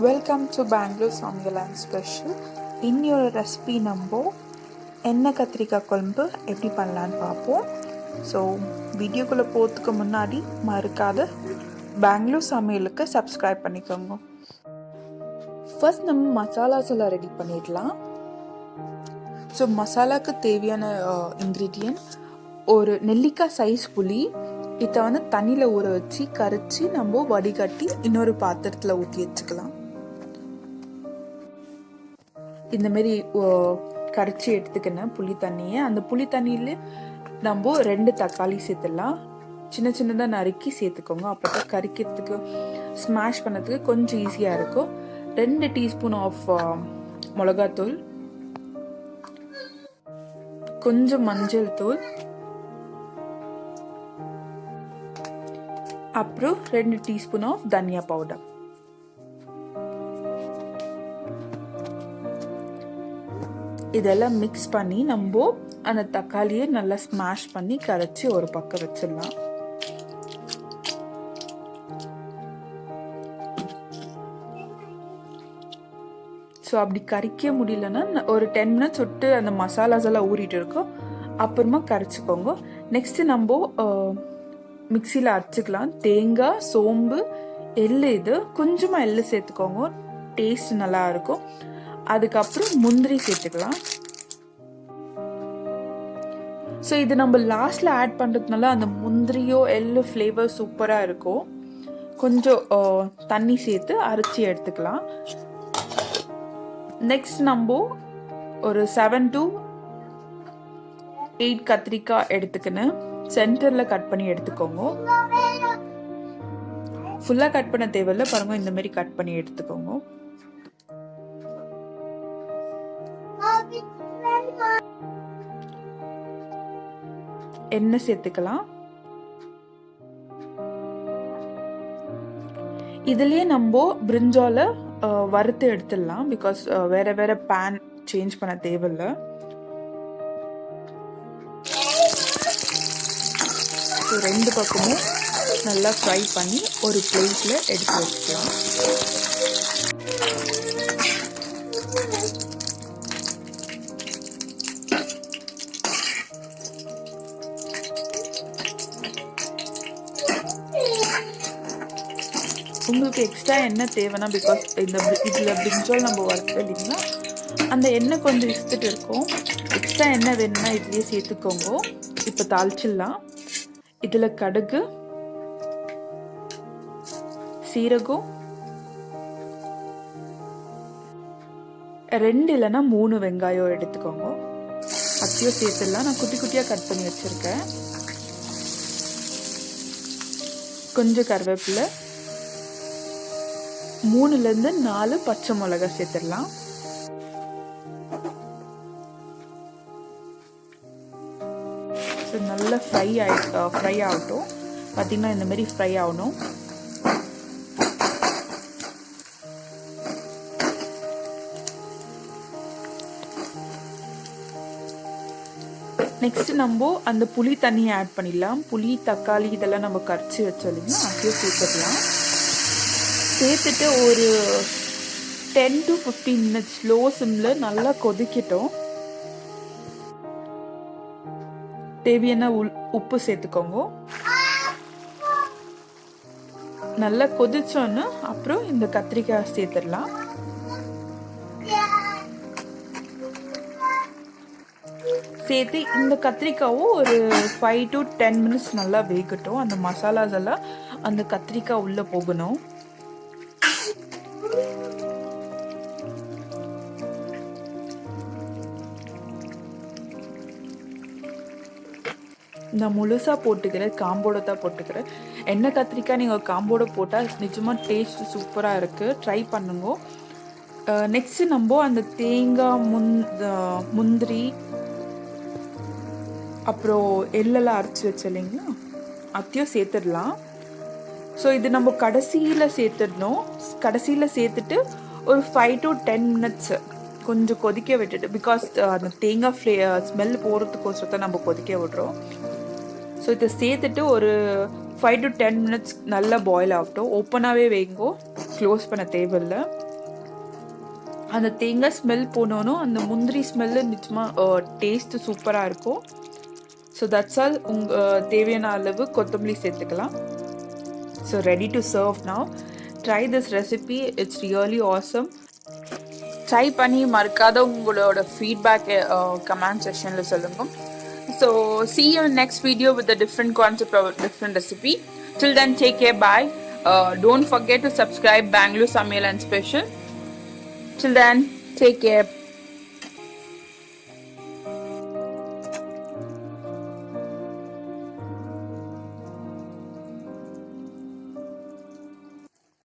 Welcome to Bangalore சமையல் and special. இன்னொரு recipe நம்ம எண்ணெய் கத்திரிக்காய் குழம்பு எப்படி பண்ணலான்னு பார்ப்போம். ஸோ வீடியோக்குள்ளே போகிறதுக்கு முன்னாடி மறக்காத பெங்களூர் சமையலுக்கு சப்ஸ்கிரைப் பண்ணிக்கோங்க. ஃபர்ஸ்ட் நம்ம மசாலாஸ் எல்லாம் ரெடி பண்ணிடலாம். ஸோ மசாலாவுக்கு தேவையான இன்க்ரீடியன்ட் ஒரு நெல்லிக்காய் சைஸ் புளி. இதை தண்ணியில் ஊற வச்சு கரைச்சி நம்ம வடிகட்டி இன்னொரு பாத்திரத்தில் ஊற்றி வச்சுக்கலாம். இந்தமாரி கரைச்சி எடுத்துக்கினேன் புளி தண்ணியை. அந்த புளி தண்ணியில் நம்ம 2 தக்காளி சேர்த்துடலாம். சின்ன சின்னதாக நறுக்கி சேர்த்துக்கோங்க. அப்போ தான் கறிக்கிறதுக்கு ஸ்மாஷ் பண்ணதுக்கு கொஞ்சம் ஈஸியாக இருக்கும். 2 டீஸ்பூன் ஆஃப் மிளகாத்தூள், கொஞ்சம் மஞ்சள் தூள், அப்புறம் 2 டீஸ்பூன் ஆஃப் தனியா பவுடர். இதெல்லாம் மிக்ஸ் பண்ணி நம்ம அந்த தக்காளியை நல்லா ஸ்மாஷ் பண்ணி கரைச்சி ஒரு பக்கம் வச்சிடலாம். ஸோ அப்படி கரைக்க முடியலன்னா ஒரு 10 மினிட்ஸ் விட்டு அந்த மசாலாஸ் எல்லாம் ஊறிட்டு இருக்கும், அப்புறமா கரைச்சிக்கோங்க. நெக்ஸ்ட் நம்ம மிக்சியில் அரைச்சிக்கலாம். தேங்காய், சோம்பு, எள்ளு, இது கொஞ்சமாக எள்ளு சேர்த்துக்கோங்க, டேஸ்ட் நல்லா இருக்கும். அதுக்கப்புறம் முந்திரி சேர்த்துக்கலாம். ஸோ இது நம்ம லாஸ்ட்ல ஆட் பண்ணுறதுனால அந்த முந்திரியோ எள்ளு ஃப்ளேவர் சூப்பராக இருக்கும். கொஞ்சம் தண்ணி சேர்த்து அரைச்சி எடுத்துக்கலாம். நெக்ஸ்ட் நம்ம ஒரு 7 to 8 கத்திரிக்காய் எடுத்துக்கின்னு சென்டரில் கட் பண்ணி எடுத்துக்கோங்க. ஃபுல்லாக கட் பண்ண தேவையில்லை, பாருங்க இந்த மாதிரி கட் பண்ணி எடுத்துக்கோங்க. எண்ணெய் சேர்த்துக்கலாம். இதுலயே நம்ம பிரிஞ்சால வறுத்து எடுத்துடலாம். பிகாஸ் வேற வேற பேன் சேஞ்ச் பண்ண தேவையில்லை. ஸோ 2 பக்கமும் நல்லா ஃப்ரை பண்ணி ஒரு பிளேட்ல எடுத்து வச்சுக்கலாம். உங்களுக்கு எக்ஸ்ட்ரா எண்ணெய் தேவைன்னா, பிகாஸ் இதில் பிரிஞ்சால் நம்ம வறுத்து இல்லைங்களா, அந்த எண்ணெய் கொஞ்சம் இழுத்துட்டு இருக்கும். எக்ஸ்ட்ரா எண்ணெய் வேணும்னா இதுலேயே சேர்த்துக்கோங்க. இப்போ தாளிச்சிடலாம். இதில் கடுகு, சீரகம், 2 இல்லைன்னா 3 வெங்காயம் எடுத்துக்கோங்க. அத்தையும் சேர்த்துடலாம். நான் குட்டி குட்டியாக கட் பண்ணி வச்சுருக்கேன். கொஞ்சம் கருவேப்பிலை, 3லேருந்து 4 பச்சை மிளகாய் சேர்த்துடலாம். நல்லா ஃப்ரை ஆகட்டும். பார்த்தீங்கன்னா இந்த மாதிரி ஃப்ரை ஆகணும். நெக்ஸ்ட் நம்ம அந்த புளி தண்ணியை ஆட் பண்ணிடலாம். புளி, தக்காளி இதெல்லாம் நம்ம கரைச்சி வச்சோம் இல்லைங்களா, அதையும் சேர்த்துக்கலாம். சேர்த்துட்டு ஒரு 10 to 15 மினிட்ஸ் ஸ்லோ சிம்ல நல்லா கொதிக்கட்டும். தேவையான உப்பு சேர்த்துக்கோங்க. நல்லா கொதிச்சோன்னு அப்புறம் இந்த கத்திரிக்காய் சேர்த்துடலாம். சேர்த்து இந்த கத்திரிக்காவும் ஒரு 5 to 10 மினிட்ஸ் நல்லா வேகட்டும். அந்த மசாலாஸ் எல்லாம் அந்த கத்திரிக்காய் உள்ள போகணும். நான் முழுசாக போட்டுக்கிறேன், காம்போட தான் போட்டுக்கிறேன். எண்ணெய் கத்திரிக்காய் நீங்கள் காம்போட போட்டால் நிஜமாக டேஸ்ட் சூப்பராக இருக்குது. ட்ரை பண்ணுங்க. நெக்ஸ்ட் நம்ம அந்த தேங்காய், முந்திரி, அப்புறம் எள்ளெல்லாம் அரைச்சி வச்சு இல்லைங்களா, அதையும் சேர்த்துடலாம். ஸோ இது நம்ம கடைசியில் சேர்த்துடணும். கடைசியில் சேர்த்துட்டு ஒரு 5 to 10 மினிட்ஸ் கொஞ்சம் கொதிக்க விட்டுட்டு, பிகாஸ் அந்த தேங்காய் ஸ்மெல் போகிறதுக்கோசரத்தை நம்ம கொதிக்க விடுறோம். ஸோ இதை சேர்த்துட்டு ஒரு 5 to 10 மினிட்ஸ் நல்லா பாயில் ஆகட்டும். ஓப்பனாகவே வைங்கோ, க்ளோஸ் பண்ண தேவையில்லை. அந்த தேங்காய் ஸ்மெல் போனோனும் அந்த முந்திரி ஸ்மெல்லு நிச்சயமாக டேஸ்ட்டு சூப்பராக இருக்கும். So that's all. தேவையான அளவு கொத்தமல்லி சேர்த்துக்கலாம். So ready to serve now. Try this recipe, it's really awesome. Try பண்ணி மறக்காத உங்களோட ஃபீட்பேக் கமெண்ட் செக்ஷனில் சொல்லுங்கள். So see you in next video with a different concept or different recipe. Till then, take care, bye. Don't forget to subscribe Bangalore Samyal and Special. Till then, take care.